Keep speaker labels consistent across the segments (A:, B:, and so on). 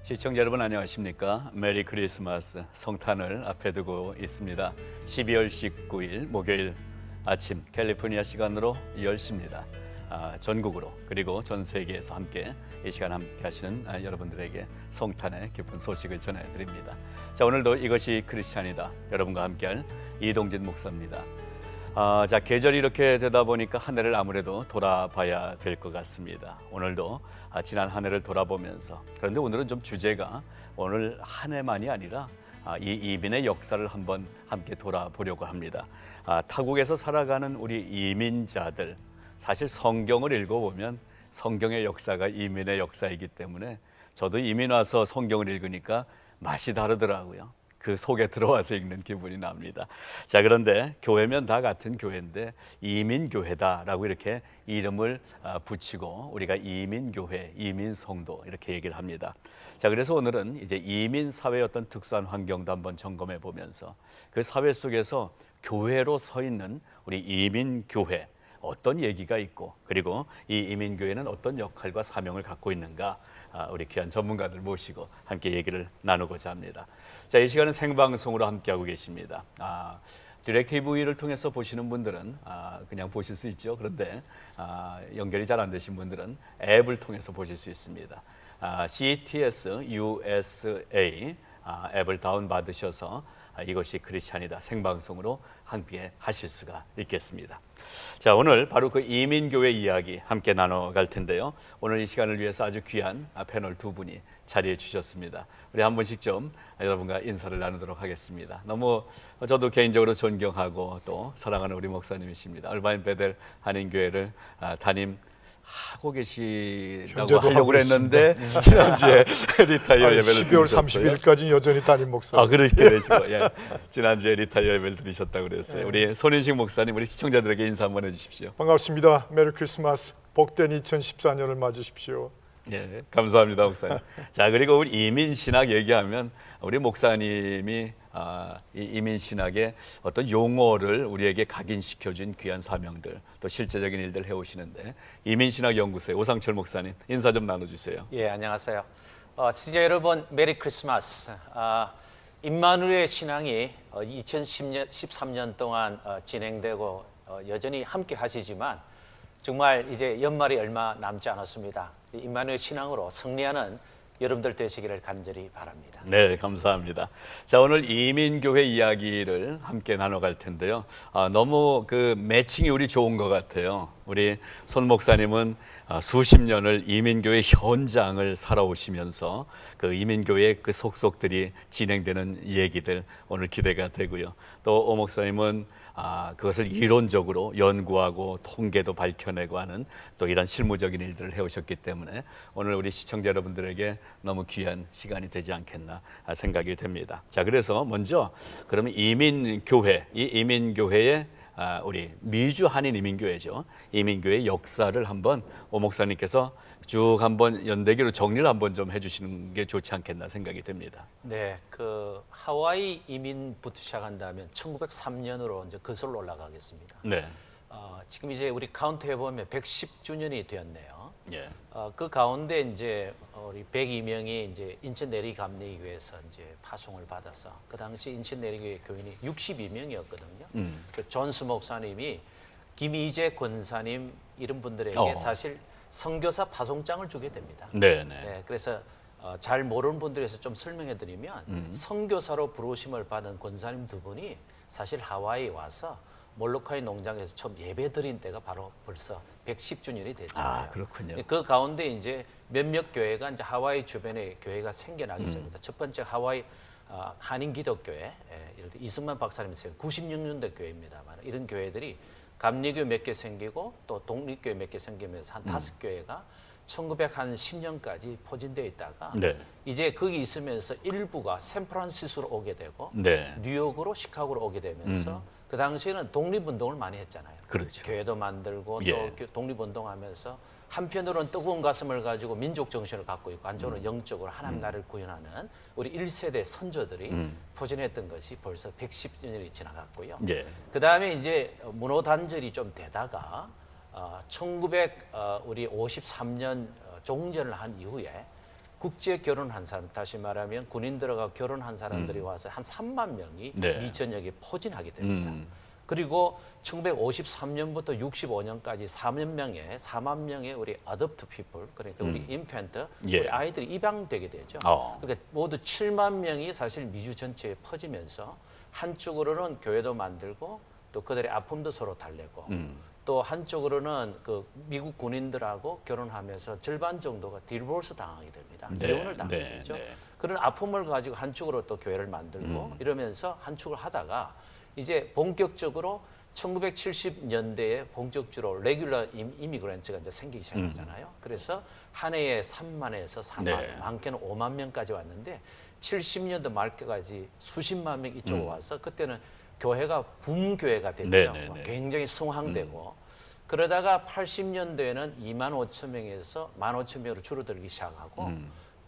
A: 시청자 여러분 안녕하십니까? 메리 크리스마스 성탄을 앞에 두고 있습니다. 12월 19일 목요일 아침 캘리포니아 시간으로 10시입니다. 전국으로 그리고 전 세계에서 함께 이 시간 함께 하시는 여러분들에게 성탄의 기쁜 소식을 전해드립니다. 자, 오늘도 이것이 크리스찬이다. 여러분과 함께할 이동진 목사입니다. 자, 계절이 이렇게 되다 보니까 한 해를 아무래도 돌아봐야 될 것 같습니다. 오늘도 지난 한 해를 돌아보면서, 그런데 오늘은 좀 주제가 오늘 한 해만이 아니라 이 이민의 역사를 한번 함께 돌아보려고 합니다. 타국에서 살아가는 우리 이민자들, 사실 성경을 읽어보면 성경의 역사가 이민의 역사이기 때문에 저도 이민 와서 성경을 읽으니까 맛이 다르더라고요. 그 속에 들어와서 읽는 기분이 납니다. 자, 그런데 교회면 다 같은 교회인데 이민교회다라고 이렇게 이름을 붙이고 우리가 이민교회, 이민성도 이렇게 얘기를 합니다. 자, 그래서 오늘은 이제 이민사회의 어떤 특수한 환경도 한번 점검해 보면서 그 사회 속에서 교회로 서 있는 우리 이민교회, 어떤 얘기가 있고, 그리고 이 이민교회는 어떤 역할과 사명을 갖고 있는가, 우리 귀한 전문가들 모시고 함께 얘기를 나누고자 합니다. 자, 이 시간은 생방송으로 함께하고 계십니다. 디렉티브를 통해서 보시는 분들은 그냥 보실 수 있죠. 그런데 연결이 잘 안 되신 분들은 앱을 통해서 보실 수 있습니다. CTS USA 앱을 다운받으셔서 이것이 크리스찬이다 생방송으로 함께 하실 수가 있겠습니다. 자, 오늘 바로 그 이민교회 이야기 함께 나눠갈 텐데요. 오늘 이 시간을 위해서 아주 귀한 패널 두 분이 자리해 주셨습니다. 우리 한 분씩 좀 여러분과 인사를 나누도록 하겠습니다. 너무 저도 개인적으로 존경하고 또 사랑하는 우리 목사님이십니다. 얼바인 베델 한인교회를 하고 계시다고 하려고 그랬는데 지난주에 리타이어 예배를
B: 12월 30일까지 여전히 담임 목사.
A: 그렇게 되시고 예. 지난주에 리타이어 예배를 드리셨다고 그랬어요. 우리 손인식 목사님, 우리 시청자들에게 인사 한번 해주십시오.
B: 반갑습니다. 메리 크리스마스, 복된 2014년을 맞으십시오.
A: 예, 감사합니다, 목사님. 자, 그리고 우리 이민신학 얘기하면 우리 목사님이 이 이민신학의 어떤 용어를 우리에게 각인시켜준 귀한 사명들, 또 실제적인 일들 해오시는데 이민신학연구소의 오상철 목사님 인사 좀 나눠주세요.
C: 예, 안녕하세요. 시청자 여러분, 메리 크리스마스. 임마누엘 신앙이 2013년 동안 진행되고 여전히 함께 하시지만 정말 이제 연말이 얼마 남지 않았습니다. 임마누엘 신앙으로 승리하는 여러분들 되시기를 간절히 바랍니다.
A: 네, 감사합니다. 자, 오늘 이민교회 이야기를 함께 나눠갈 텐데요. 너무 그 매칭이 우리 좋은 것 같아요. 우리 손 목사님은 수십 년을 이민교회 현장을 살아오시면서 그 이민교회의 그 속속들이 진행되는 얘기들 오늘 기대가 되고요. 또 오 목사님은 그것을 이론적으로 연구하고 통계도 밝혀내고 하는 또 이런 실무적인 일들을 해오셨기 때문에 오늘 우리 시청자 여러분들에게 너무 귀한 시간이 되지 않겠나 생각이 됩니다. 자, 그래서 먼저 그러면 이민교회, 이 이민교회의 우리 미주 한인 이민교회죠. 이민교회의 역사를 한번 오 목사님께서 쭉 한번 연대기로 정리를 한번 좀 해주시는 게 좋지 않겠나 생각이 됩니다.
C: 네, 그 하와이 이민부터 시작한다면 1903년으로 이제 거슬러 올라가겠습니다.
A: 네.
C: 지금 이제 우리 카운트 해보면 110주년이 되었네요.
A: 예.
C: 그 가운데 이제 우리 102명이 이제 인천 내리감리교회에서 이제 파송을 받아서 그 당시 인천 내리교회 교인이 62명이었거든요. 존스 목사님이 김희재 권사님 이런 분들에게 사실 선교사 파송장을 주게 됩니다. 네, 그래서 잘 모르는 분들에서 좀 설명해 드리면 선교사로 부르심을 받은 권사님 두 분이 사실 하와이에 와서 몰로카이 농장에서 처음 예배 드린 때가 바로 벌써 110주년이 됐잖아요.
A: 그렇군요.
C: 그 가운데 이제 몇몇 교회가 이제 하와이 주변에 교회가 생겨나기 시작합니다. 첫 번째 하와이 한인 기독교회, 예를 들어 이승만 박사님이 세운 96년대 교회입니다만 이런 교회들이 감리교 몇 개 생기고 또 독립교회 몇 개 생기면서 한 5교회가 1910년까지 포진되어 있다가 이제 거기 있으면서 일부가 샌프란시스코로 오게 되고 뉴욕으로 시카고로 오게 되면서 그 당시에는 독립운동을 많이 했잖아요.
A: 그렇죠.
C: 교회도 만들고 또 독립운동하면서 한편으로는 뜨거운 가슴을 가지고 민족 정신을 갖고 있고 한쪽으로는 영적으로 하나님 나라를 구현하는 우리 1세대 선조들이 포진했던 것이 벌써 110년이 지나갔고요. 그 다음에 이제 문호 단절이 좀 되다가 1953년 종전을 한 이후에 국제 결혼한 사람, 다시 말하면 군인들과 결혼한 사람들이 와서 한 3만 명이
A: 네.
C: 2000여개 포진하게 됩니다. 그리고 1953년부터 65년까지 4만 명의 우리 adopt people, 그러니까 우리 infant,
A: 예.
C: 우리 아이들이 입양되게 되죠. 그러니까 모두 7만 명이 사실 미주 전체에 퍼지면서 한쪽으로는 교회도 만들고 또 그들의 아픔도 서로 달래고 또 한쪽으로는 그 미국 군인들하고 결혼하면서 절반 정도가 디보스 당하게 됩니다.
A: 네,
C: 이혼을 당하게
A: 네,
C: 되죠.
A: 네.
C: 그런 아픔을 가지고 한쪽으로 또 교회를 만들고 이러면서 한축을 하다가 이제 본격적으로 1970년대에 본격적으로 레귤러 이미그런트가 이제 생기기 시작하잖아요. 그래서 한 해에 3만에서 4만,
A: 네.
C: 많게는 5만 명까지 왔는데 70년대 말까지 수십만 명 이쪽으로 와서 그때는 교회가 붐교회가 됐죠.
A: 네, 네, 네.
C: 굉장히 성황되고 그러다가 80년대에는 2만 5천 명에서 1만 5천 명으로 줄어들기 시작하고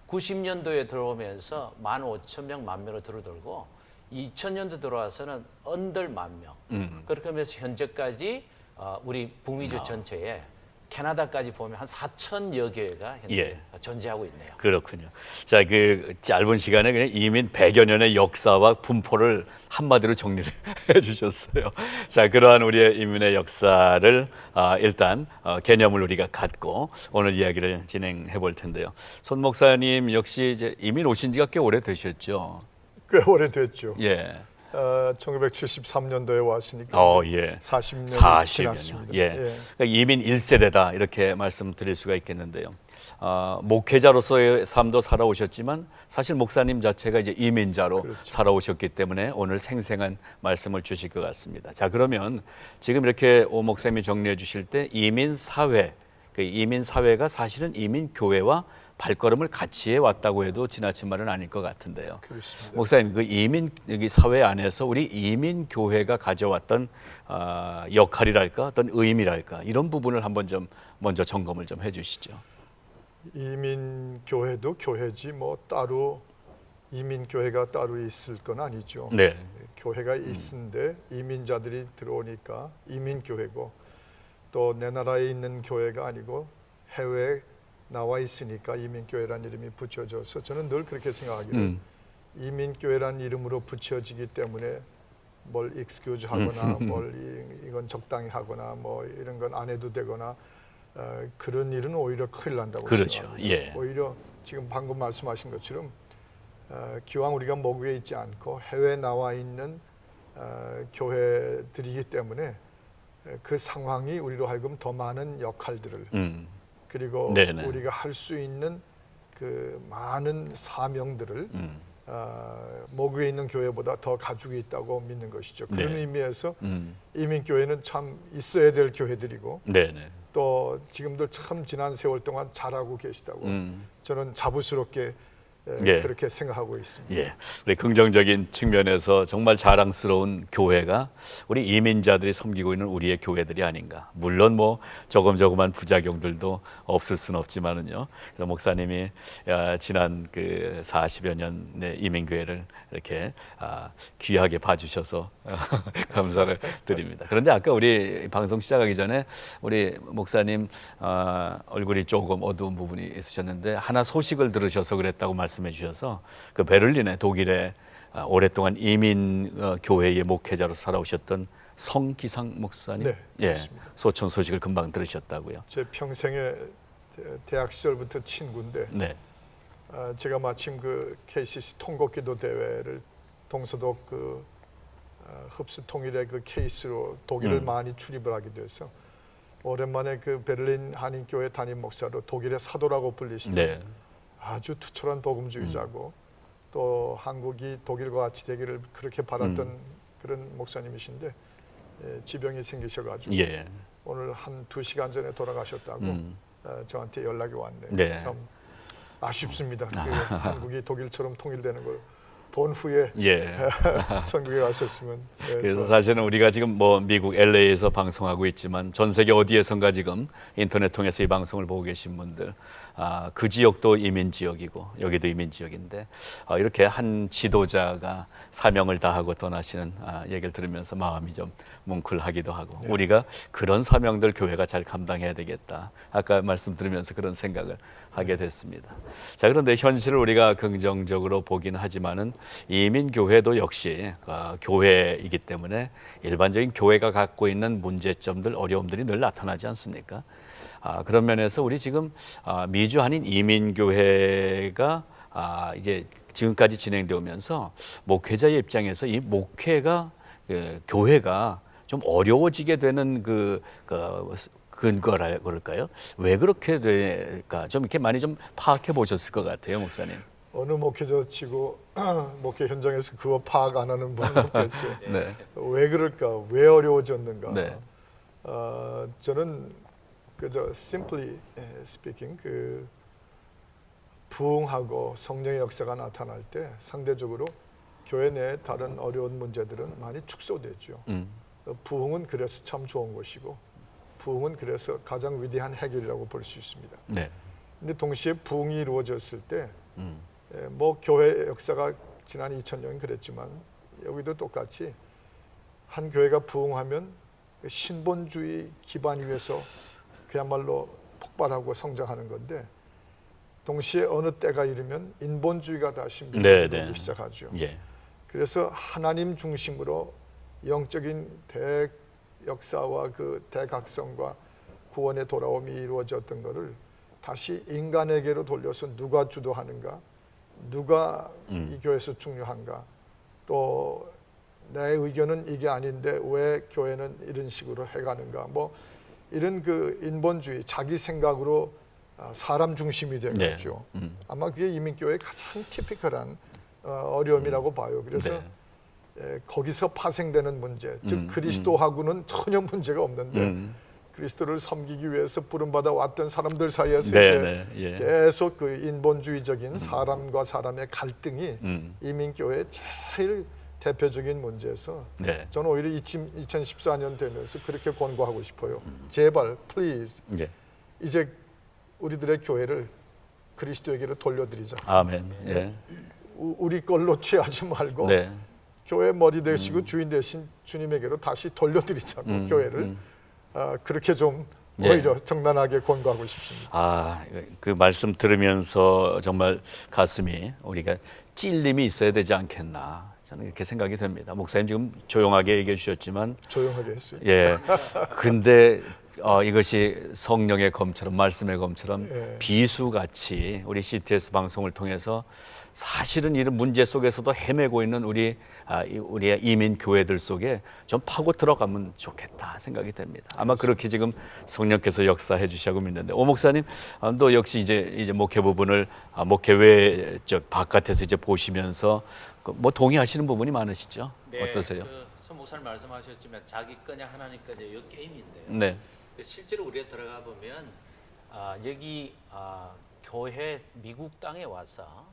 C: 90년도에 들어오면서 1만 5천 명, 1만 명으로 줄어들고 2000년도 들어와서는 언들 1만 명. 그렇게 하면서 현재까지 우리 북미주 전체에 캐나다까지 보면 한 4천여 개가 현재
A: 예.
C: 존재하고 있네요.
A: 그렇군요. 자, 그 짧은 시간에 그냥 이민 100여 년의 역사와 분포를 한마디로 정리를 해주셨어요. 자, 그러한 우리의 이민의 역사를 일단 개념을 우리가 갖고 오늘 이야기를 진행해 볼 텐데요. 손 목사님 역시 이제 이민 오신 지가 꽤 오래 되셨죠.
B: 꽤 오래됐죠.
A: 예.
B: 1973년도에 왔으니까
A: 예.
B: 40년이
A: 40여
B: 지났습니다.
A: 년. 예. 그러니까 이민 1세대다 이렇게 말씀드릴 수가 있겠는데요. 목회자로서의 삶도 살아오셨지만 사실 목사님 자체가 이제 이민자로
B: 그렇죠.
A: 살아오셨기 때문에 오늘 생생한 말씀을 주실 것 같습니다. 자, 그러면 지금 이렇게 오 목사님이 정리해 주실 때 이민 사회, 그 이민 사회가 사실은 이민 교회와 발걸음을 같이 해 왔다고 해도 지나친 말은 아닐 것 같은데요.
B: 그렇습니다.
A: 목사님, 그 이민 여기 사회 안에서 우리 이민 교회가 가져왔던 역할이랄까, 어떤 의미랄까 이런 부분을 한번 좀 먼저 점검을 좀 해주시죠.
B: 이민 교회도 교회지 뭐 따로 이민 교회가 따로 있을 건 아니죠.
A: 네.
B: 교회가 있는데 이민자들이 들어오니까 이민 교회고 또 내 나라에 있는 교회가 아니고 해외에 나와 있으니까 이민교회란 이름이 붙여져서 저는 늘 그렇게 생각하기를 이민교회란 이름으로 붙여지기 때문에 뭘 익스큐즈 하거나 뭘 이건 적당히 하거나 뭐 이런 건 안 해도 되거나 그런 일은 오히려 큰일 난다고
A: 그렇죠.
B: 생각합니다.
A: 예.
B: 오히려 지금 방금 말씀하신 것처럼 기왕 우리가 모국에 있지 않고 해외에 나와 있는 교회들이기 때문에 그 상황이 우리로 하여금 더 많은 역할들을 그리고
A: 네네.
B: 우리가 할 수 있는 그 많은 사명들을 모국에 있는 교회보다 더 가지고 있다고 믿는 것이죠. 그런
A: 네.
B: 의미에서 이민교회는 참 있어야 될 교회들이고
A: 네네.
B: 또 지금도 참 지난 세월 동안 잘하고 계시다고 저는 자부스럽게
A: 예.
B: 그렇게 생각하고 있습니다.
A: 예, 우리 긍정적인 측면에서 정말 자랑스러운 교회가 우리 이민자들이 섬기고 있는 우리의 교회들이 아닌가. 물론 뭐 조금조금한 부작용들도 없을 수는 없지만은요. 그래서 목사님이 지난 그 40여 년의 이민교회를 이렇게 귀하게 봐주셔서 감사를 드립니다. 그런데 아까 우리 방송 시작하기 전에 우리 목사님 얼굴이 조금 어두운 부분이 있으셨는데 하나 소식을 들으셔서 그랬다고 말씀해 주셔서 그 베를린에 독일에 오랫동안 이민 교회의 목회자로 살아오셨던 성기상 목사님,
B: 네,
A: 예,
B: 그렇습니다.
A: 소천 소식을 금방 들으셨다고요.
B: 제 평생의 대학 시절부터 친구인데
A: 네,
B: 제가 마침 그 KCC 통곡기도 대회를 동서독 그 흡수 통일의 그 케이스로 독일을 많이 출입을 하게 돼서 오랜만에 그 베를린 한인교회 담임 목사로 독일의 사도라고 불리시던
A: 네,
B: 아주 투철한 복음주의자고 또 한국이 독일과 같이 되기를 그렇게 바랐던 그런 목사님이신데 지병이 생기셔가지고
A: 예,
B: 오늘 한 2시간 전에 돌아가셨다고 저한테 연락이 왔네요.
A: 네.
B: 참 아쉽습니다. 그 한국이 독일처럼 통일되는 걸 본 후에
A: 예.
B: 천국에 갔었으면.
A: 그래서
B: 좋았을
A: 사실은 우리가 지금 뭐 미국 LA에서 방송하고 있지만 전 세계 어디에선가 지금 인터넷 통해서 이 방송을 보고 계신 분들 그 지역도 이민 지역이고 여기도 이민 지역인데 이렇게 한 지도자가 사명을 다하고 떠나시는 얘기를 들으면서 마음이 좀 뭉클하기도 하고 우리가 그런 사명들 교회가 잘 감당해야 되겠다. 아까 말씀드리면서 그런 생각을 하게 됐습니다. 자, 그런데 현실을 우리가 긍정적으로 보긴 하지만은 이민 교회도 역시 교회이기 때문에 일반적인 교회가 갖고 있는 문제점들, 어려움들이 늘 나타나지 않습니까? 그런 면에서 우리 지금 미주 한인 이민교회가 이제 지금까지 진행되어 오면서 목회자의 입장에서 이 목회가 교회가 좀 어려워지게 되는 근거라 그럴까요? 왜 그렇게 될까? 좀 이렇게 많이 좀 파악해 보셨을 것 같아요, 목사님.
B: 어느 목회자 치고 목회 현장에서 그거 파악 안 하는 분은 없겠죠.
A: 네.
B: 왜 그럴까? 왜 어려워졌는가?
A: 네.
B: 저는 그저 simply speaking 부흥하고 성령의 역사가 나타날 때 상대적으로 교회 내 다른 어려운 문제들은 많이 축소되죠. 부흥은 그래서 참 좋은 것이고 부흥은 그래서 가장 위대한 해결이라고 볼 수 있습니다.
A: 네.
B: 근데 동시에 부흥이 이루어졌을 때 뭐 교회 역사가 지난 2000년 그랬지만 여기도 똑같이 한 교회가 부흥하면 신본주의 기반 위에서 그야말로 폭발하고 성장하는 건데 동시에 어느 때가 이르면 인본주의가 다시 밀어들기 시작하죠.
A: 예.
B: 그래서 하나님 중심으로 영적인 대역사와 그 대각성과 구원의 돌아옴이 이루어졌던 것을 다시 인간에게로 돌려서 누가 주도하는가, 누가 이 교회에서 중요한가, 또 내 의견은 이게 아닌데 왜 교회는 이런 식으로 해가는가, 뭐 이런 그 인본주의, 자기 생각으로 사람 중심이 된 거죠. 아마 그게 이민교회의 가장 티피컬한 어려움이라고 봐요. 그래서 거기서 파생되는 문제, 즉 그리스도하고는 전혀 문제가 없는데 그리스도를 섬기기 위해서 부름받아 왔던 사람들 사이에서 계속 그 인본주의적인 사람과 사람의 갈등이 이민교회의 제일 대표적인 문제에서 저는 오히려 2014년 되면서 그렇게 권고하고 싶어요. 제발, please, 이제 우리들의 교회를 그리스도에게로 돌려드리자.
A: 아멘.
B: 우리 걸로 취하지 말고 교회 머리 되시고 주인 되신 주님에게로 다시 돌려드리자고 교회를 그렇게 좀 오히려 정당하게 권고하고 싶습니다.
A: 그 말씀 들으면서 정말 가슴이 우리가 찔림이 있어야 되지 않겠나 저는 이렇게 생각이 됩니다. 목사님 지금 조용하게 얘기해 주셨지만
B: 조용하게 했어요.
A: 근데 이것이 성령의 검처럼 말씀의 검처럼 비수같이 우리 CTS 방송을 통해서 사실은 이런 문제 속에서도 헤매고 있는 우리의 이민 교회들 속에 좀 파고 들어가면 좋겠다 생각이 됩니다. 아마 그렇게 지금 성령께서 역사해 주시고 믿는데, 오 목사님, 또 역시 이제 목회 부분을 목회외 바깥에서 이제 보시면서 뭐 동의하시는 부분이 많으시죠? 어떠세요?
C: 손 목사님 말씀하셨지만 자기 거냐 하나님 거냐 이 게임인데요. 실제로 우리가 들어가 보면 여기 교회 미국 땅에 와서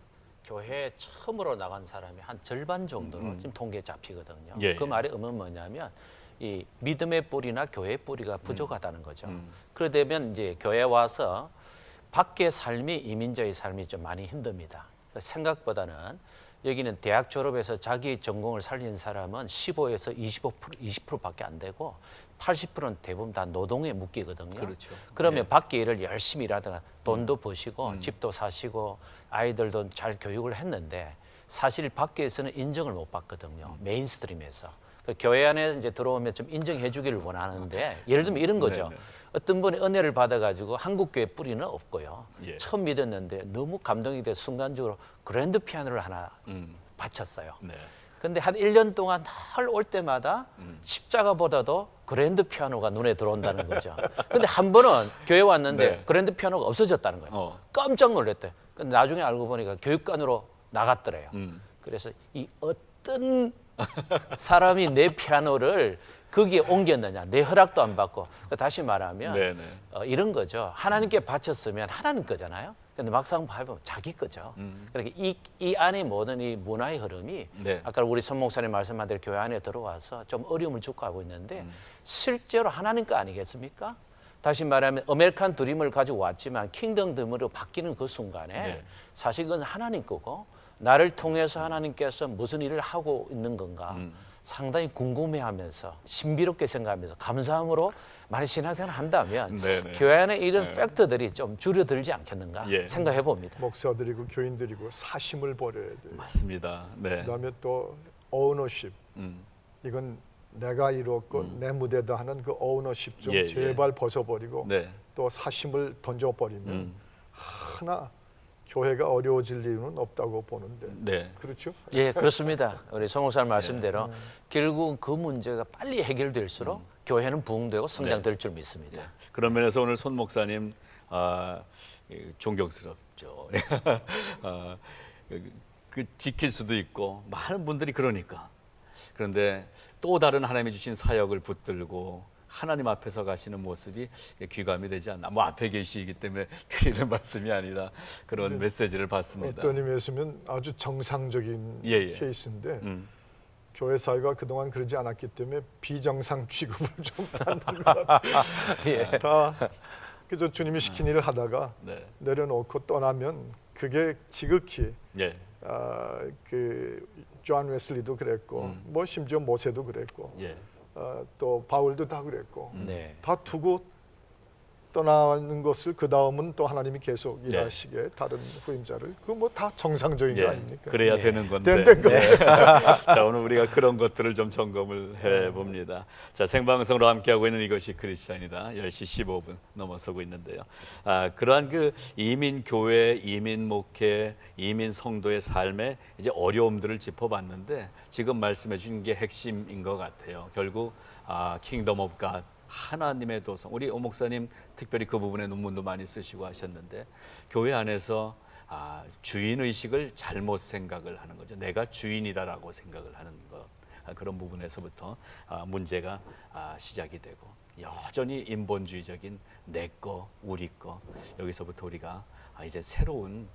C: 교회 처음으로 나간 사람이 한 절반 정도로 지금 통계 잡히거든요. 그 말의 의미는 뭐냐면 이 믿음의 뿌리나 교회의 뿌리가 부족하다는 거죠. 그러되면 이제 교회 와서 밖의 삶이 이민자의 삶이 좀 많이 힘듭니다. 생각보다는 여기는 대학 졸업해서 자기 전공을 살린 사람은 15에서 20%밖에 안 되고 80%는 대부분 다 노동에 묶이거든요. 그러면 밖에 일을 열심히 일하다가 돈도 버시고 집도 사시고 아이들도 잘 교육을 했는데 사실 밖에서는 인정을 못 받거든요. 메인스트림에서. 교회 안에 이제 들어오면 좀 인정해 주기를 원하는데 예를 들면 이런 거죠. 어떤 분이 은혜를 받아가지고 한국교회 뿌리는 없고요. 처음 믿었는데 너무 감동이 돼 순간적으로 그랜드 피아노를 하나 바쳤어요. 근데 한 1년 동안 늘 올 때마다 십자가보다도 그랜드 피아노가 눈에 들어온다는 거죠. 근데 한 번은 교회 왔는데 그랜드 피아노가 없어졌다는 거예요. 깜짝 놀랐대. 근데 나중에 알고 보니까 교육관으로 나갔더래요. 그래서 이 어떤 사람이 내 피아노를 거기에 옮겼느냐, 내 허락도 안 받고. 다시 말하면 이런 거죠. 하나님께 바쳤으면 하나님 거잖아요. 근데 막상 봐보면 자기 거죠. 그러니까 이 안에 모든 이 문화의 흐름이 아까 우리 손 목사님 말씀한 대로 교회 안에 들어와서 좀 어려움을 주고 하고 있는데 실제로 하나님 거 아니겠습니까? 다시 말하면 아메리칸 드림을 가지고 왔지만 킹덤 드림으로 바뀌는 그 순간에
A: 네.
C: 사실 그건 하나님 거고 나를 통해서 하나님께서 무슨 일을 하고 있는 건가 상당히 궁금해하면서 신비롭게 생각하면서 감사함으로 많이 신앙생활을 한다면
A: 네네.
C: 교회 안에 이런 팩트들이 좀 줄어들지 않겠는가
A: 예.
C: 생각해 봅니다.
B: 목사들이고 교인들이고 사심을 버려야 돼요.
A: 맞습니다. 네.
B: 그다음에 또 오너십. 이건 내가 이뤘고 내 무대다 하는 그 오너십 좀
A: 예,
B: 제발 벗어버리고
A: 네.
B: 또 사심을 던져버리면 하나 교회가 어려워질 이유는 없다고 보는데
A: 네.
B: 그렇죠?
C: 예, 그렇습니다. 우리 송 목사님 말씀대로 결국 그 문제가 빨리 해결될수록 교회는 부흥되고 성장될 줄 믿습니다.
A: 그런 면에서 오늘 손 목사님 존경스럽죠. 그 지킬 수도 있고 많은 분들이 그러니까. 그런데 또 다른 하나님이 주신 사역을 붙들고 하나님 앞에서 가시는 모습이 귀감이 되지 않나. 뭐 앞에 계시기 때문에 드리는 말씀이 아니라 그런 메시지를 받습니다.
B: 어떤 의미에서는 아주 정상적인
A: 예, 예.
B: 케이스인데 교회 사회가 그동안 그러지 않았기 때문에 비정상 취급을 좀 받는 것 같아요.
C: 예.
B: 다 그저 주님이 시킨 일을 하다가
A: 네.
B: 내려놓고 떠나면 그게 지극히
A: 예.
B: 그존 웨슬리도 그랬고 뭐 심지어 모세도 그랬고
A: 예.
B: 또 바울도 다 그랬고
C: 네.
B: 다 두고 떠나는 것을 그 다음은 또 하나님이 계속
A: 네.
B: 일하시게 다른 후임자를 그 뭐 다 정상적인 거
A: 예.
B: 아닙니까?
A: 그래야
C: 예.
A: 되는 건데.
B: 된 거.
A: 자, 오늘 우리가 그런 것들을 좀 점검을 해봅니다. 자, 생방송으로 함께하고 있는 이것이 크리스찬이다. 10시 15분 넘어서고 있는데요. 그러한 그 이민 교회, 이민 목회, 이민 성도의 삶의 이제 어려움들을 짚어봤는데 지금 말씀해 주신 게 핵심인 것 같아요. 결국 킹덤 오브 갓, 하나님의 도성. 우리 오 목사님 특별히 그 부분에 논문도 많이 쓰시고 하셨는데 교회 안에서 주인 의식을 잘못 생각을 하는 거죠. 내가 주인이다라고 생각을 하는 것. 그런 부분에서부터 문제가 시작이 되고 여전히 인본주의적인 내 거, 우리 거. 여기서부터 우리가 이제 새로운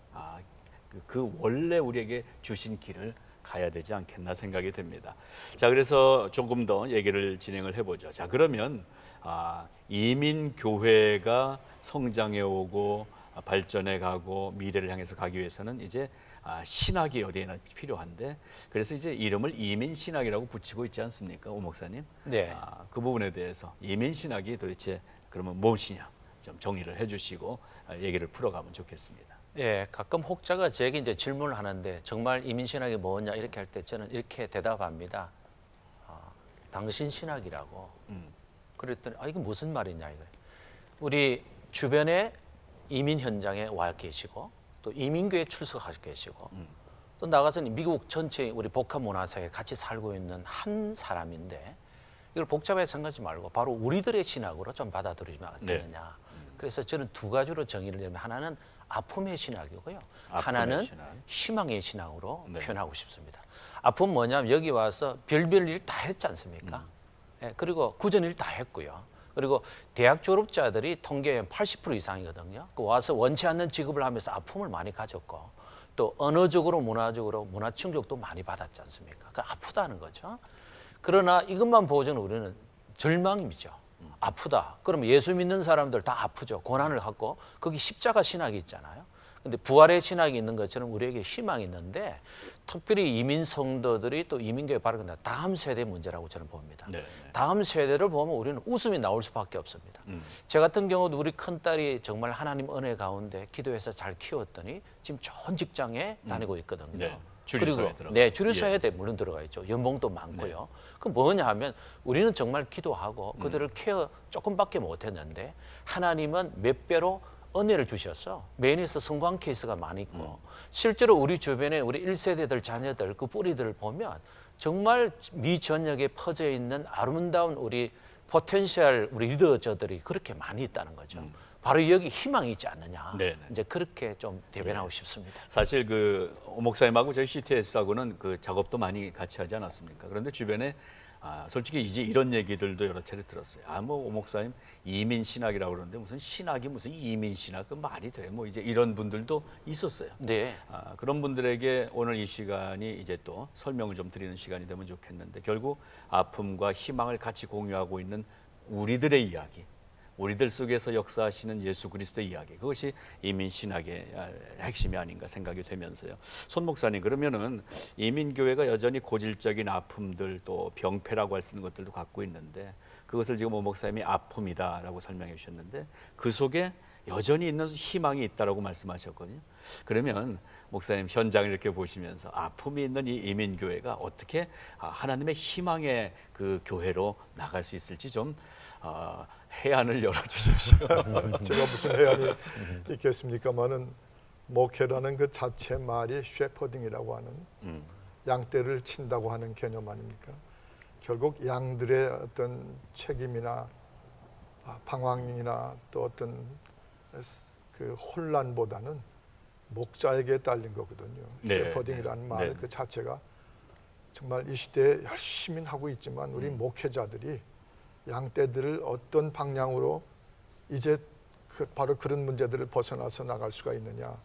A: 그 원래 우리에게 주신 길을 가야 되지 않겠나 생각이 됩니다. 자, 그래서 조금 더 얘기를 진행을 해보죠. 자, 그러면 이민 교회가 성장해 오고 발전해 가고 미래를 향해서 가기 위해서는 이제 신학이 어디에나 필요한데 그래서 이제 이름을 이민 신학이라고 붙이고 있지 않습니까, 오 목사님?
C: 네.
A: 그 부분에 대해서 이민 신학이 도대체 그러면 무엇이냐 좀 정리를 해주시고 얘기를 풀어가면 좋겠습니다.
C: 예, 가끔 혹자가 제게 이제 질문을 하는데 정말 이민 신학이 뭐냐 이렇게 할 때 저는 이렇게 대답합니다. 당신 신학이라고. 그랬더니 이게 무슨 말이냐 이거예요. 우리 주변에 이민 현장에 와 계시고 또 이민교회 출석하고 계시고 또 나가서 미국 전체 우리 복합 문화사회에 같이 살고 있는 한 사람인데 이걸 복잡하게 생각하지 말고 바로 우리들의 신학으로 좀 받아들이면 어떻겠느냐. 그래서 저는 두 가지로 정의를 내면 하나는 아픔의 신학이고요. 하나는
A: 신학.
C: 희망의 신학으로
A: 네.
C: 표현하고 싶습니다. 아픔 뭐냐면 여기 와서 별별 일 다 했지 않습니까? 예, 그리고 구전 일 다 했고요. 그리고 대학 졸업자들이 통계의 80% 이상이거든요. 그 와서 원치 않는 직업을 하면서 아픔을 많이 가졌고 또 언어적으로 문화적으로 문화 충격도 많이 받았지 않습니까? 그 아프다는 거죠. 그러나 이것만 보고는 우리는 절망이죠. 아프다. 그러면 예수 믿는 사람들 다 아프죠. 고난을 갖고 거기 십자가 신학이 있잖아요. 근데 부활의 신학이 있는 것처럼 우리에게 희망이 있는데 특별히 이민 성도들이 또 이민교회 바로 다음 세대 문제라고 저는 봅니다.
A: 네.
C: 다음 세대를 보면 우리는 웃음이 나올 수밖에 없습니다. 제 같은 경우도 우리 큰딸이 정말 하나님 은혜 가운데 기도해서 잘 키웠더니 지금 좋은 직장에 다니고 있거든요.
A: 네. 주류사회
C: 그리고
A: 들어가.
C: 네, 주류사회에 물론 들어가 있죠. 연봉도 많고요. 그 뭐냐 하면 우리는 정말 기도하고 그들을 케어 조금밖에 못했는데 하나님은 몇 배로 은혜를 주셔서 메인에서 성공 케이스가 많이 있고 실제로 우리 주변에 우리 1세대들 자녀들 그 뿌리들을 보면 정말 미 전역에 퍼져 있는 아름다운 우리 포텐셜 우리 리더저들이 그렇게 많이 있다는 거죠. 바로 여기 희망이 있지 않느냐.
A: 네네.
C: 이제 그렇게 좀 대변하고 싶습니다.
A: 사실 그 오 목사님하고 저희 CTS하고는 그 작업도 많이 같이 하지 않았습니까? 그런데 주변에 솔직히 이제 이런 얘기들도 여러 차례 들었어요. 뭐 오 목사님 이민 신학이라고 그러는데 무슨 신학이 무슨 이민 신학 그 말이 돼? 뭐 이제 이런 분들도 있었어요.
C: 네.
A: 그런 분들에게 오늘 이 시간이 이제 또 설명을 좀 드리는 시간이 되면 좋겠는데 결국 아픔과 희망을 같이 공유하고 있는 우리들의 이야기. 우리들 속에서 역사하시는 예수 그리스도의 이야기, 그것이 이민 신학의 핵심이 아닌가 생각이 되면서요. 손 목사님, 그러면은 이민 교회가 여전히 고질적인 아픔들, 또 병폐라고 할 수 있는 것들도 갖고 있는데, 그것을 지금 오 목사님이 아픔이다라고 설명해 주셨는데, 그 속에 여전히 있는 희망이 있다라고 말씀하셨거든요. 그러면 목사님, 현장을 이렇게 보시면서 아픔이 있는 이 이민교회가 어떻게 하나님의 희망의 그 교회로 나갈 수 있을지 좀 해안을 열어주십시오.
B: 제가 무슨 해안이 있겠습니까마는, 목회라는 그 자체 말이 쉐퍼딩이라고 하는 양떼를 친다고 하는 개념 아닙니까? 결국 양들의 어떤 책임이나 방황이나 또 어떤 그 혼란보다는 목자에게 딸린 거거든요.
A: 네,
B: 쉐퍼딩이라는
A: 네,
B: 말
A: 네.
B: 그 자체가 정말 이 시대에 열심히 하고 있지만, 우리 목회자들이 양떼들을 어떤 방향으로 이제 바로 그런 문제들을 벗어나서 나갈 수가 있느냐,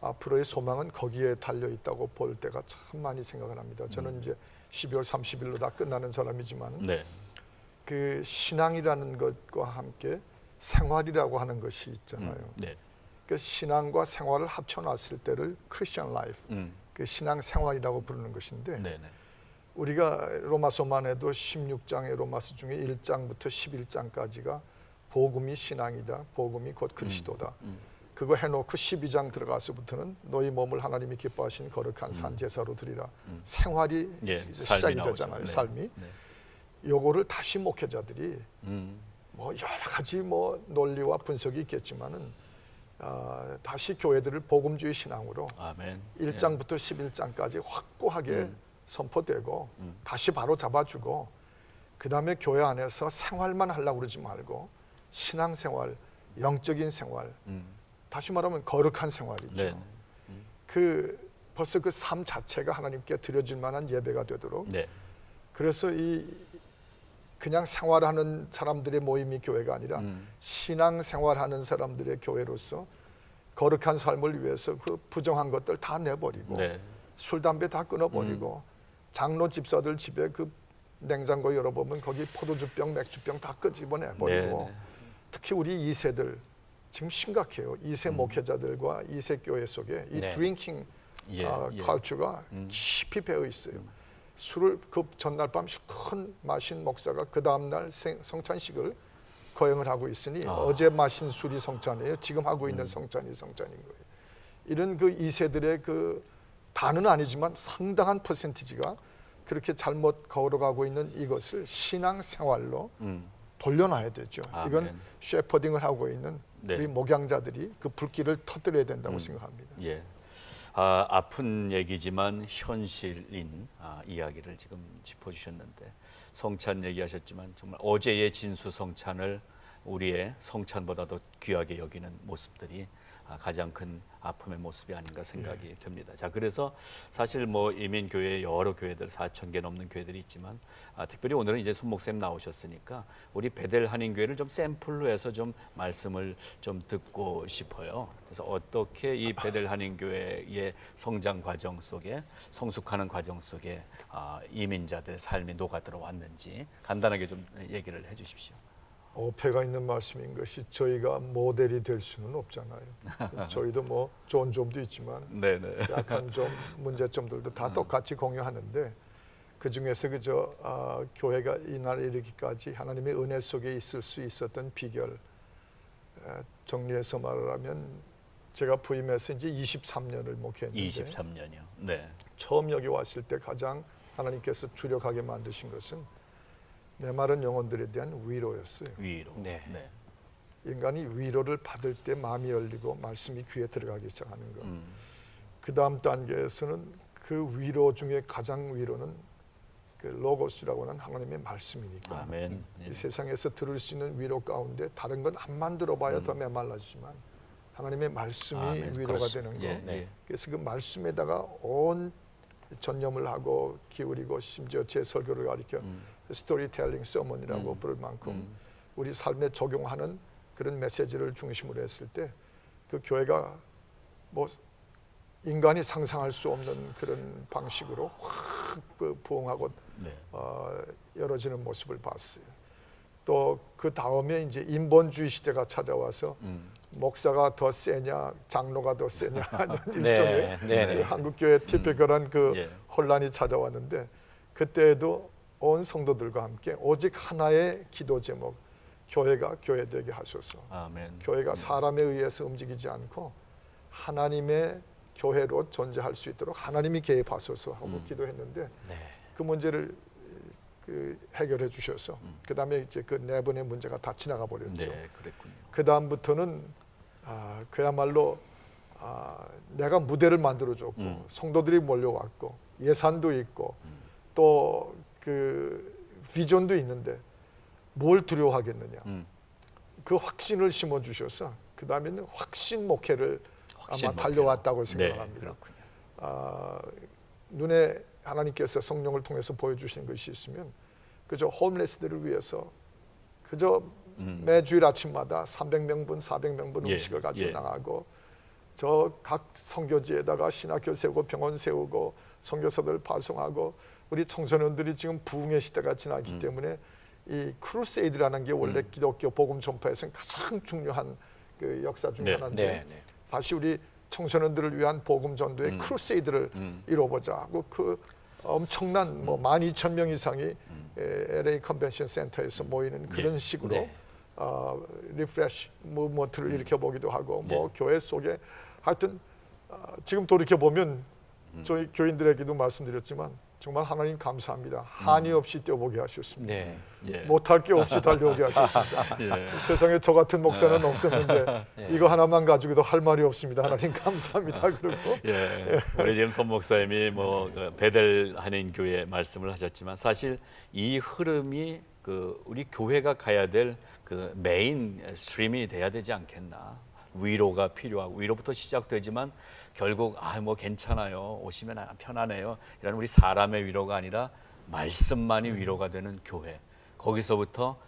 B: 앞으로의 소망은 거기에 달려 있다고 볼 때가 참 많이 생각을 합니다. 저는 이제 12월 30일로 다 끝나는 사람이지만,
A: 네.
B: 그 신앙이라는 것과 함께 생활이라고 하는 것이 있잖아요.
A: 네.
B: 그 신앙과 생활을 합쳐놨을 때를 크리스천 라이프, 그 신앙 생활이라고 부르는 것인데,
A: 네. 네.
B: 우리가 로마서만 해도 16장의 로마서 중에 1장부터 11장까지가 복음이 신앙이다, 복음이 곧 그리스도다. 그거 해놓고 12장 들어가서부터는 너희 몸을 하나님이 기뻐하신 거룩한 산 제사로 드리라. 생활이
A: 예,
B: 이제
A: 삶이
B: 시작이
A: 나오죠.
B: 되잖아요.
A: 네.
B: 삶이.
A: 네.
B: 요거를 다시 목회자들이 뭐 여러 가지 뭐 논리와 분석이 있겠지만은 다시 교회들을 복음주의 신앙으로
A: 아멘.
B: 1장부터 11장까지 확고하게 선포되고 다시 바로 잡아주고, 그 다음에 교회 안에서 생활만 하려고 그러지 말고 신앙생활, 영적인 생활, 다시 말하면 거룩한 생활이죠.
A: 네.
B: 그 벌써 그 삶 자체가 하나님께 드려질 만한 예배가 되도록.
A: 네.
B: 그래서 이 그냥 생활하는 사람들의 모임이 교회가 아니라 신앙생활하는 사람들의 교회로서 거룩한 삶을 위해서 그 부정한 것들 다 내버리고,
A: 네.
B: 술 담배 다 끊어버리고, 장로 집사들 집에 그 냉장고 열어보면 거기 포도주병, 맥주병 다 끄집어내버리고,
A: 네, 네.
B: 특히 우리 2세들 지금 심각해요. 2세 목회자들과 2세 교회 속에 이
C: 네.
B: 드링킹
A: 예, 예.
B: 컬처가 깊이 배어 있어요. 술을 그 전날 밤 실컷 마신 목사가 그 다음날 성찬식을 거행을 하고 있으니 어제 마신 술이 성찬이에요. 지금 하고 있는 성찬이 성찬인 거예요. 이런 그 2세들의 그 다는 아니지만 상당한 퍼센티지가 그렇게 잘못 걸어가고 있는 이것을 신앙생활로 돌려놔야 되죠.
A: 아멘.
B: 이건 쉐퍼딩을 하고 있는
A: 네.
B: 우리 목양자들이 그 불길을 터뜨려야 된다고 생각합니다.
A: 예. 아픈 얘기지만 현실인 이야기를 지금 짚어주셨는데, 성찬 얘기하셨지만 정말 어제의 진수 성찬을 우리의 성찬보다도 귀하게 여기는 모습들이 가장 큰 아픔의 모습이 아닌가 생각이 됩니다. 자, 그래서 사실 뭐 이민교회 여러 교회들 4,000개 넘는 교회들이 있지만, 특별히 오늘은 이제 손 목사님 나오셨으니까 우리 베델 한인교회를 좀 샘플로 해서 좀 말씀을 좀 듣고 싶어요. 그래서 어떻게 이 베델 한인교회의 성장 과정 속에, 성숙하는 과정 속에 이민자들의 삶이 녹아 들어왔는지 간단하게 좀 얘기를 해주십시오.
B: 어폐가 있는 말씀인 것이, 저희가 모델이 될 수는 없잖아요. 저희도 뭐 좋은 점도 있지만
A: 네네.
B: 약한 점, 문제점들도 다 똑같이 공유하는데, 그 중에서 그저 교회가 이날에 이르기까지 하나님의 은혜 속에 있을 수 있었던 비결, 정리해서 말하면 제가 부임해서 이제 23년을 목회했는데
A: 23년이요. 네.
B: 처음 여기 왔을 때 가장 하나님께서 주력하게 만드신 것은 메마른 영혼들에 대한 위로였어요.
A: 위로.
C: 네.
A: 네.
B: 인간이 위로를 받을 때 마음이 열리고 말씀이 귀에 들어가기 시작하는 것. 그 다음 단계에서는 그 위로 중에 가장 위로는 그 로고스라고 하는 하나님의 말씀이니까.
A: 아멘.
B: 이 세상에서 들을 수 있는 위로 가운데 다른 건 암만 들어봐야 더 메말라지만 하나님의 말씀이
A: 아멘.
B: 위로가
A: 그렇습니다.
B: 되는 거.
A: 예, 예.
B: 그래서 그 말씀에다가 온 전념을 하고 기울이고, 심지어 제 설교를 가리켜 스토리텔링 서먼이라고 부를 만큼 우리 삶에 적용하는 그런 메시지를 중심으로 했을 때 그 교회가 뭐 인간이 상상할 수 없는 그런 방식으로 확 부흥하고
A: 네.
B: 열어지는 모습을 봤어요. 또 그 다음에 이제 인본주의 시대가 찾아와서 목사가 더 세냐 장로가 더 세냐 하는 일종의 그 한국 교회 티피컬한 그
A: 예.
B: 혼란이 찾아왔는데 그때에도 온 성도들과 함께 오직 하나의 기도 제목 교회가 교회되게 하소서.
A: 아멘.
B: 교회가 사람에 의해서 움직이지 않고 하나님의 교회로 존재할 수 있도록 하나님이 개입하소서 하고 기도했는데
C: 네.
B: 그 문제를 해결해 주셔서 그 다음에 이제 그 네 번의 문제가 다 지나가 버렸죠.
A: 네, 그랬군요.
B: 그 다음부터는 그야말로 내가 무대를 만들어 줬고 성도들이 몰려왔고 예산도 있고 또 그 비전도 있는데 뭘 두려워하겠느냐. 그 확신을 심어 주셔서 그 다음에는 확신 목회를
A: 확신
B: 아마
A: 목회로.
B: 달려왔다고
A: 네,
B: 생각합니다.
A: 그렇군요.
B: 눈에 하나님께서 성령을 통해서 보여주시는 것이 있으면 그저 홈레스들을 위해서 그저 매주일 아침마다 300명분, 400명분
A: 예,
B: 음식을 가지고
A: 예.
B: 나가고 저 각 선교지에다가 신학교 세우고 병원 세우고 선교사들 파송하고 우리 청소년들이 지금 부흥의 시대가 지나기 때문에 이 크루세이드라는 게 원래 기독교 복음 전파에서는 가장 중요한 그 역사 중에
A: 네,
B: 하나인데 다시 우리 청소년들을 위한 복음 전도의 크루세이드를 이루어보자 하고 그 엄청난 뭐 12,000명 이상이 LA 컨벤션 센터에서 모이는 그런 식으로 리프레시 무브먼트를 일으켜보기도 하고 뭐 교회 속에 하여튼 지금 돌이켜 보면 저희 교인들에게도 말씀드렸지만 정말 하나님 감사합니다. 한이 없이 뛰어보게 하셨습니다.
C: 네.
A: 예.
B: 못할 게 없이 달려오게 하셨습니다.
A: 예.
B: 세상에 저 같은 목사는 없었는데 이거 하나만 가지고도 할 말이 없습니다. 하나님 감사합니다. 그리고
A: 예, 우리 지금 손 목사님이 뭐 베델 한인교회 말씀을 하셨지만 사실 이 흐름이 그 우리 교회가 가야 될 그 메인 스트림이 돼야 되지 않겠나. 위로가 필요하고 위로부터 시작되지만 결국 뭐 괜찮아요. 오시면 편하네요. 이런 우리 사람의 위로가 아니라 말씀만이 위로가 되는 교회. 거기서부터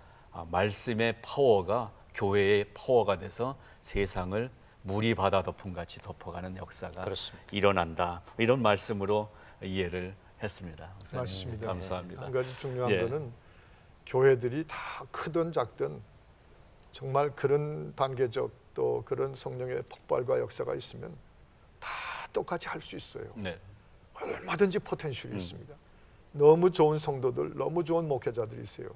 A: 말씀의 파워가 교회의 파워가 돼서 세상을 물이 바다 덮음 같이 덮어가는 역사가
C: 그렇습니다.
A: 일어난다. 이런 말씀으로 이해를 했습니다. 목사님,
B: 맞습니다.
A: 감사합니다.
B: 한 가지 중요한
A: 예.
B: 거는 교회들이 다 크든 작든 정말 그런 단계적 또 그런 성령의 폭발과 역사가 있으면 다 똑같이 할 수 있어요.
A: 네.
B: 얼마든지 포텐셜이 있습니다. 너무 좋은 성도들, 너무 좋은 목회자들이 있어요.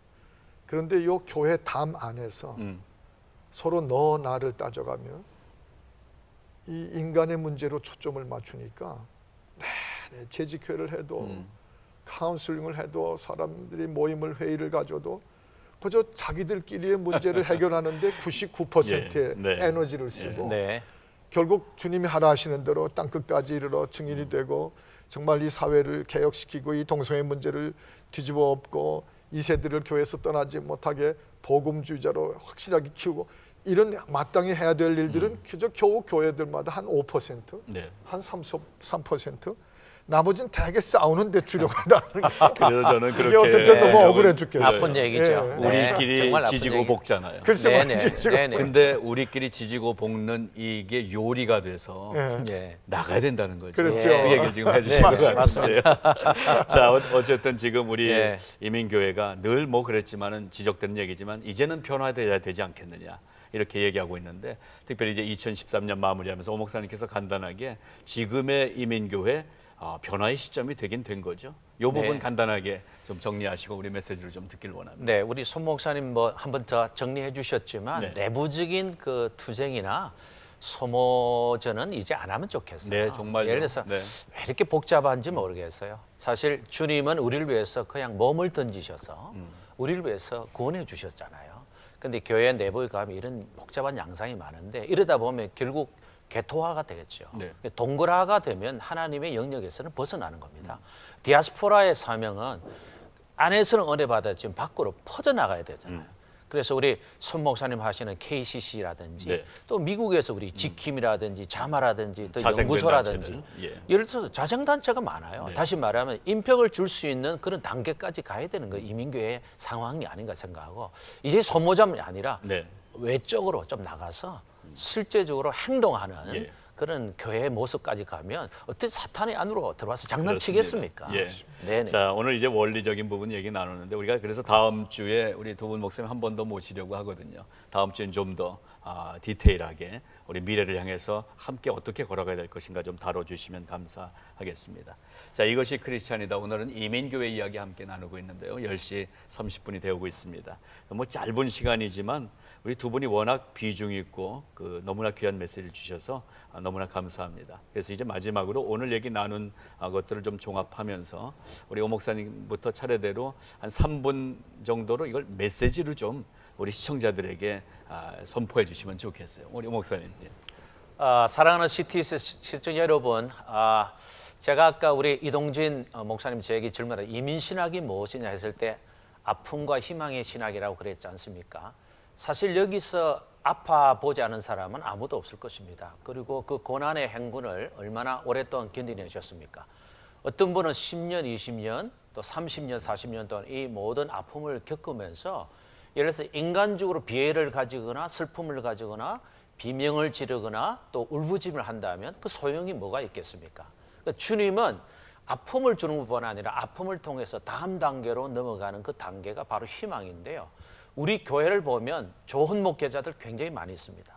B: 그런데 이 교회 담 안에서 서로 너 나를 따져가며 이 인간의 문제로 초점을 맞추니까 재직회를 해도 카운슬링을 해도 사람들이 모임을 회의를 가져도 그저 자기들끼리의 문제를 해결하는데 99%의
A: 네.
B: 에너지를 쓰고
C: 네.
B: 결국 주님이 하라 하시는 대로 땅끝까지 이르러 증인이 되고 정말 이 사회를 개혁시키고 이 동성애 문제를 뒤집어 엎고 이 세대를 교회에서 떠나지 못하게 복음주의자로 확실하게 키우고 이런 마땅히 해야 될 일들은 그저 겨우 교회들마다 한 5%,
A: 네.
B: 한 3%, 나머지는 대개 싸우는 데 주력을 하는 거예요.
A: 그래서 저는
B: 이게
A: 그렇게
B: 어떨 때 너무 억울해 죽겠어요.
C: 아픈 얘기죠.
B: 예.
A: 우리끼리
C: 정말 아픈
A: 지지고
C: 얘기.
A: 볶잖아요.
B: 글쎄
C: 네네.
B: 말이지 지금.
C: 네네.
A: 근데 우리끼리 지지고 볶는 이게 요리가 돼서
B: 예.
C: 예.
A: 나가야 된다는 거죠.
B: 그렇죠.
A: 그 얘기를 지금 해주시는
C: 네,
A: 것
C: 맞습니다.
A: 같은데요. 자, 어쨌든 지금 우리
C: 예.
A: 이민교회가 늘 뭐 그랬지만은 지적되는 얘기지만 이제는 변화돼야 되지 않겠느냐. 이렇게 얘기하고 있는데 특별히 이제 2013년 마무리하면서 오 목사님께서 간단하게 지금의 이민교회 변화의 시점이 되긴 된 거죠. 이 부분
C: 네.
A: 간단하게 좀 정리하시고 우리 메시지를 좀 듣길 원합니다.
C: 네, 우리 손 목사님 뭐 한번 더 정리해 주셨지만
A: 네.
C: 내부적인 그 투쟁이나 소모전은 이제 안 하면 좋겠어요.
A: 네, 정말요.
C: 예를 들어서
A: 네.
C: 왜 이렇게 복잡한지 모르겠어요. 사실 주님은 우리를 위해서 그냥 몸을 던지셔서 우리를 위해서 구원해 주셨잖아요. 근데 교회 내부에 가면 이런 복잡한 양상이 많은데 이러다 보면 결국 개토화가 되겠죠.
A: 네.
C: 동굴화가 되면 하나님의 영역에서는 벗어나는 겁니다. 디아스포라의 사명은 안에서는 은혜 받았지만 밖으로 퍼져나가야 되잖아요. 그래서 우리 손 목사님 하시는 KCC라든지
A: 네.
C: 또 미국에서 우리 지킴이라든지 자마라든지 또
A: 자생된
C: 연구소라든지
A: 단체들. 예.
C: 예를 들어서 자생단체가 많아요.
A: 네.
C: 다시 말하면 인격을 줄 수 있는 그런 단계까지 가야 되는 거 이민교회의 상황이 아닌가 생각하고 이제 소모점이 아니라
A: 네.
C: 외적으로 좀 나가서 실제적으로 행동하는
A: 예.
C: 그런 교회의 모습까지 가면 어떻게 사탄이 안으로 들어와서 장난치겠습니까?
A: 그렇습니다. 예.
C: 네네.
A: 자, 오늘 이제 원리적인 부분 얘기 나누는데 우리가 그래서 다음 주에 우리 두 분 목사님 한 번 더 모시려고 하거든요. 다음 주엔 좀 더 디테일하게 우리 미래를 향해서 함께 어떻게 걸어가야 될 것인가 좀 다뤄주시면 감사하겠습니다. 자, 이것이 크리스찬이다. 오늘은 이민교회 이야기 함께 나누고 있는데요. 10시 30분이 되어오고 있습니다. 뭐 짧은 시간이지만 우리 두 분이 워낙 비중 있고 너무나 귀한 메시지를 주셔서 너무나 감사합니다. 그래서 이제 마지막으로 오늘 얘기 나눈 것들을 좀 종합하면서 우리 오 목사님부터 차례대로 한 3분 정도로 이걸 메시지로 좀 우리 시청자들에게 선포해 주시면 좋겠어요. 우리 오 목사님. 예.
C: 사랑하는 CTS 시청 여러분, 제가 아까 우리 이동진 목사님 저에게 질문을 이민신학이 무엇이냐 했을 때 아픔과 희망의 신학이라고 그랬지 않습니까? 사실 여기서 아파보지 않은 사람은 아무도 없을 것입니다. 그리고 그 고난의 행군을 얼마나 오랫동안 견디내셨습니까? 어떤 분은 10년, 20년, 또 30년, 40년 동안 이 모든 아픔을 겪으면서 예를 들어서 인간적으로 비애를 가지거나 슬픔을 가지거나 비명을 지르거나 또 울부짖음을 한다면 그 소용이 뭐가 있겠습니까? 그러니까 주님은 아픔을 주는 것뿐 아니라 아픔을 통해서 다음 단계로 넘어가는 그 단계가 바로 희망인데요. 우리 교회를 보면 좋은 목회자들 굉장히 많이 있습니다.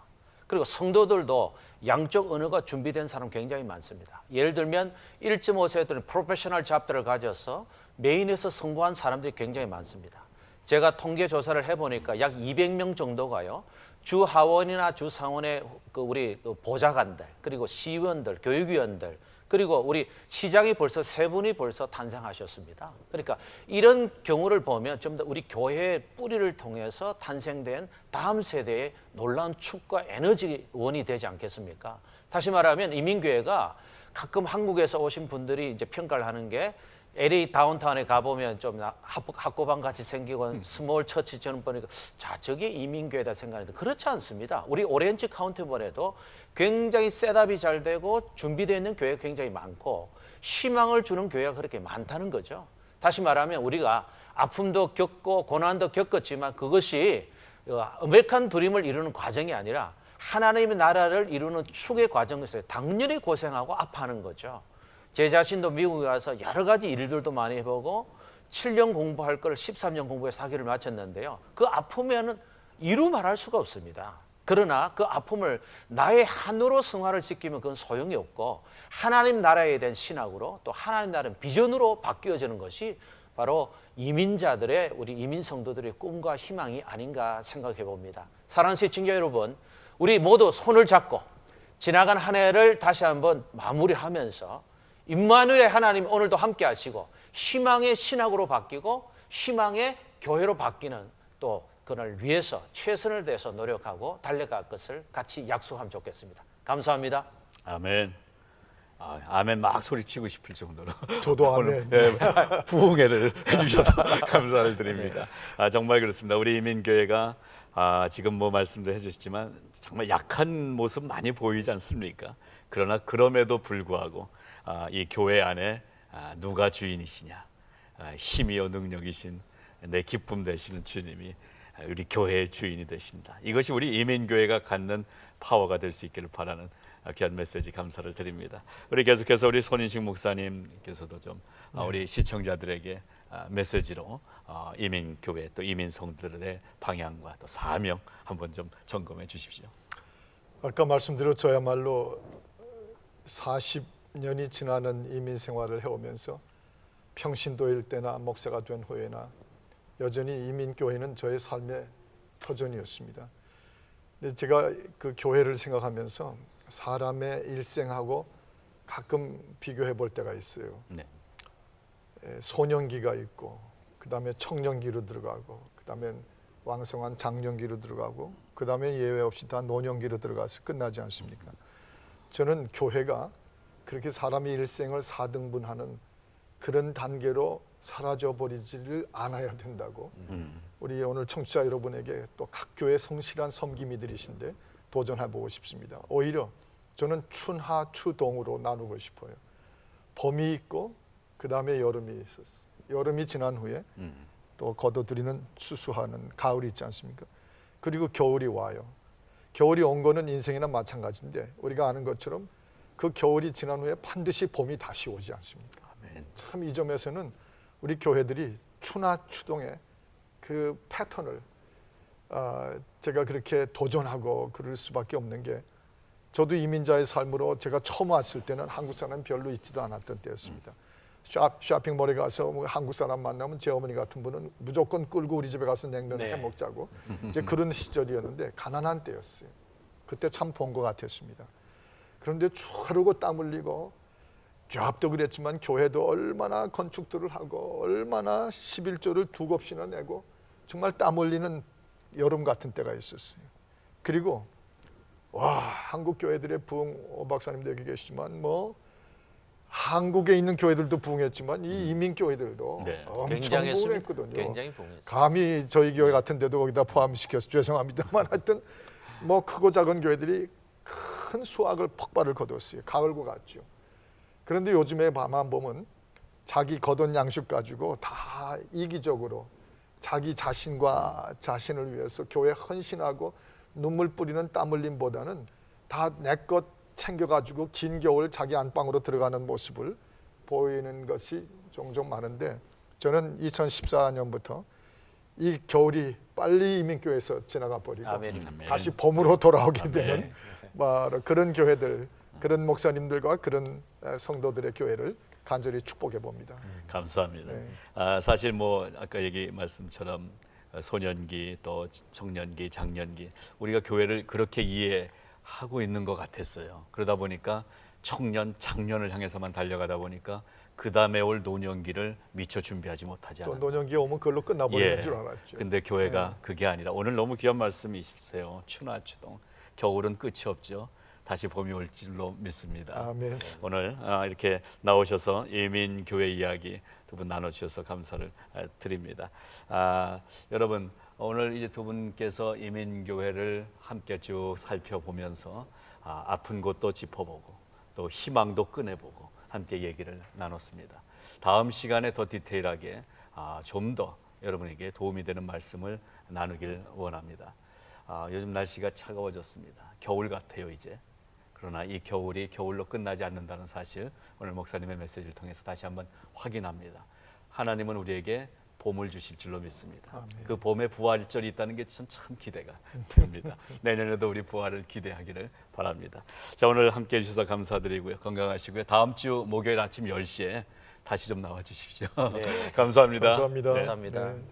C: 그리고 성도들도 양쪽 언어가 준비된 사람 굉장히 많습니다. 예를 들면 1.5세에 들은 프로페셔널 잡들을 가져서 메인에서 성공한 사람들이 굉장히 많습니다. 제가 통계 조사를 해보니까 약 200명 정도가요. 주 하원이나 주 상원의 우리 보좌관들, 그리고 시의원들, 교육위원들, 그리고 우리 시장이 벌써 3분이 벌써 탄생하셨습니다. 그러니까 이런 경우를 보면 좀 더 우리 교회의 뿌리를 통해서 탄생된 다음 세대의 놀라운 축과 에너지원이 되지 않겠습니까? 다시 말하면 이민교회가 가끔 한국에서 오신 분들이 이제 평가를 하는 게 LA 다운타운에 가보면 좀 학고방 같이 생기고 스몰 처치 저는 보니까 자 저게 이민교회다 생각하는데 그렇지 않습니다. 우리 오렌지 카운티번에도 굉장히 셋업이 잘 되고 준비되어 있는 교회가 굉장히 많고 희망을 주는 교회가 그렇게 많다는 거죠. 다시 말하면 우리가 아픔도 겪고 고난도 겪었지만 그것이 아메리칸 드림을 이루는 과정이 아니라 하나님의 나라를 이루는 축의 과정에서 당연히 고생하고 아파하는 거죠. 제 자신도 미국에 가서 여러 가지 일들도 많이 해보고 7년 공부할 걸 13년 공부해서 학위를 마쳤는데요. 그 아픔에는 이루 말할 수가 없습니다. 그러나 그 아픔을 나의 한으로 승화를 시키면 그건 소용이 없고 하나님 나라에 대한 신학으로 또 하나님 나라의 비전으로 바뀌어지는 것이 바로 이민자들의 우리 이민 성도들의 꿈과 희망이 아닌가 생각해 봅니다. 사랑하는 시청자 여러분, 우리 모두 손을 잡고 지나간 한 해를 다시 한번 마무리하면서 임마누엘의 하나님 오늘도 함께 하시고 희망의 신학으로 바뀌고 희망의 교회로 바뀌는 또 그날 위해서 최선을 다해서 노력하고 달려갈 것을 같이 약속하면 좋겠습니다. 감사합니다.
A: 아멘. 아멘 막 소리치고 싶을 정도로
B: 저도
A: 오늘,
B: 아멘.
A: 부흥회를 해주셔서 감사를 드립니다. 정말 그렇습니다. 우리 이민교회가 지금 뭐 말씀도 해주시지만 정말 약한 모습 많이 보이지 않습니까? 그러나 그럼에도 불구하고 이 교회 안에 누가 주인이시냐, 힘이요 능력이신 내 기쁨 되시는 주님이 우리 교회의 주인이 되신다. 이것이 우리 이민교회가 갖는 파워가 될 수 있기를 바라는 귀한 메시지 감사를 드립니다. 우리 계속해서 우리 손인식 목사님께서도 좀 우리 시청자들에게 메시지로 이민교회 또 이민성들의 방향과 또 사명 한번 좀 점검해 주십시오.
B: 아까 말씀드린 저야말로 40년이 지나는 이민 생활을 해오면서 평신도일 때나 목사가 된 후에나 여전히 이민교회는 저의 삶의 터전이었습니다. 근데 제가 그 교회를 생각하면서 사람의 일생하고 가끔 비교해 볼 때가 있어요.
A: 네.
B: 소년기가 있고 그 다음에 청년기로 들어가고 그 다음에 왕성한 장년기로 들어가고 그 다음에 예외 없이 다 노년기로 들어가서 끝나지 않습니까? 저는 교회가 그렇게 사람의 일생을 4등분하는 그런 단계로 사라져버리지를 않아야 된다고 우리 오늘 청취자 여러분에게 또 각 교회 성실한 섬김이들이신데 도전해보고 싶습니다. 오히려 저는 춘하 추동으로 나누고 싶어요. 봄이 있고 그 다음에 여름이 있었어요. 여름이 지난 후에 또 걷어들이는 추수하는 가을이 있지 않습니까? 그리고 겨울이 와요. 겨울이 온 거는 인생이나 마찬가지인데 우리가 아는 것처럼 그 겨울이 지난 후에 반드시 봄이 다시 오지 않습니까? 참 이 점에서는 우리 교회들이 추나 추동의 그 패턴을 제가 그렇게 도전하고 그럴 수밖에 없는 게, 저도 이민자의 삶으로 제가 처음 왔을 때는 한국 사람 별로 있지도 않았던 때였습니다. 쇼핑몰에 가서 뭐 한국 사람 만나면 제 어머니 같은 분은 무조건 끌고 우리 집에 가서 냉면을 해 먹자고 이제 그런 시절이었는데 가난한 때였어요. 그때 참 본 것 같았습니다. 그런데 쭉 하루고 땀 흘리고 조합도 그랬지만 교회도 얼마나 건축들을 하고 얼마나 11조를 두 곱이나 내고 정말 땀 흘리는 여름 같은 때가 있었어요. 그리고 와, 한국 교회들의 부흥, 오 박사님도 여기 계시지만 뭐 한국에 있는 교회들도 부흥했지만 이 이민 교회들도
A: 네.
B: 엄청 부흥했거든요.
C: 굉장히 부흥했어요.
B: 감히 저희 교회 같은 데도 거기다 포함시켜서 죄송합니다만 하여튼 뭐 크고 작은 교회들이 큰 수확을 폭발을 거뒀어요. 가을과 같죠. 그런데 요즘에 밤만 보면 자기 거둔 양식 가지고 다 이기적으로 자기 자신과 자신을 위해서 교회 헌신하고 눈물 뿌리는 땀 흘림보다는 다 내 것 챙겨가지고 긴 겨울 자기 안방으로 들어가는 모습을 보이는 것이 종종 많은데, 저는 2014년부터 이 겨울이 빨리 이민교회에서 지나가 버리고
C: 아멘.
B: 다시 봄으로 돌아오게 되는 바로 그런 교회들, 그런 목사님들과 그런 성도들의 교회를 간절히 축복해 봅니다.
A: 감사합니다.
B: 네.
A: 사실 뭐 아까 얘기 말씀처럼 소년기 또 청년기, 장년기 우리가 교회를 그렇게 이해하고 있는 것 같았어요. 그러다 보니까 청년, 장년을 향해서만 달려가다 보니까 그 다음에 올 노년기를 미처 준비하지 못하지
B: 또
A: 않았나.
B: 노년기 오면 그걸로 끝나버리는 줄 알았죠.
A: 근데 교회가 그게 아니라 오늘 너무 귀한 말씀이 있으세요. 추나 추동. 겨울은 끝이 없죠. 다시 봄이 올 줄로 믿습니다.
B: 아멘.
A: 오늘 이렇게 나오셔서 이민 교회 이야기 두 분 나눠주셔서 감사를 드립니다. 여러분 오늘 이제 두 분께서 이민 교회를 함께 쭉 살펴보면서 아픈 곳도 짚어보고 또 희망도 꺼내보고 함께 얘기를 나눴습니다. 다음 시간에 더 디테일하게 좀 더 여러분에게 도움이 되는 말씀을 나누길 원합니다. 요즘 날씨가 차가워졌습니다. 겨울 같아요 이제. 그러나 이 겨울이 겨울로 끝나지 않는다는 사실 오늘 목사님의 메시지를 통해서 다시 한번 확인합니다. 하나님은 우리에게 봄을 주실 줄로 믿습니다.
B: 아멘.
A: 그 봄에 부활절이 있다는 게 참 기대가 됩니다. 내년에도 우리 부활을 기대하기를 바랍니다. 자, 오늘 함께해 주셔서 감사드리고요. 건강하시고요. 다음 주 목요일 아침 10시에 다시 좀 나와 주십시오.
C: 네.
A: 감사합니다.
B: 감사합니다.
C: 감사합니다.
B: 네.